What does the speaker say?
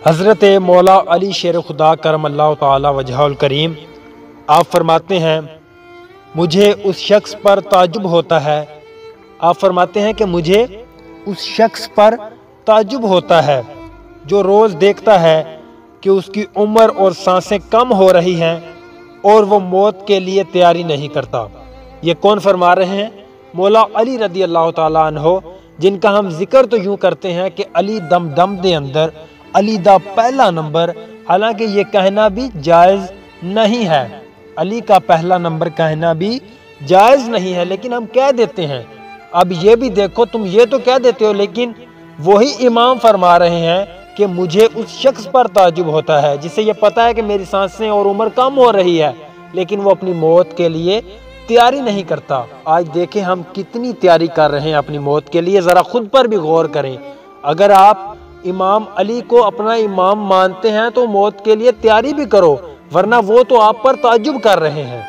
حضرت مولا علی شیر خدا کرم اللہ تعالی وجہہ کریم آپ فرماتے ہیں مجھے اس شخص پر تعجب ہوتا ہے اس شخص پر تعجب ہوتا ہے جو روز دیکھتا ہے کہ اس کی عمر اور سانسیں کم ہو رہی ہیں اور وہ موت کے لیے تیاری نہیں کرتا۔ یہ کون فرما رہے ہیں؟ مولا علی رضی اللہ تعالیٰ عنہ، جن کا ہم ذکر تو یوں کرتے ہیں کہ علی دم دم دے اندر علی دا پہلا نمبر، حالانکہ یہ کہنا بھی جائز نہیں ہے، علی کا پہلا نمبر کہنا بھی جائز نہیں ہے، لیکن ہم کہہ دیتے ہیں۔ اب یہ بھی دیکھو، تم یہ تو کہہ دیتے ہو، لیکن وہی امام فرما رہے ہیں کہ مجھے اس شخص پر تعجب ہوتا ہے جسے یہ پتا ہے کہ میری سانسیں اور عمر کم ہو رہی ہے، لیکن وہ اپنی موت کے لیے تیاری نہیں کرتا۔ آج دیکھیں ہم کتنی تیاری کر رہے ہیں اپنی موت کے لیے، ذرا خود پر بھی غور کریں۔ اگر آپ امام علی کو اپنا امام مانتے ہیں تو موت کے لیے تیاری بھی کرو، ورنہ وہ تو آپ پر تعجب کر رہے ہیں۔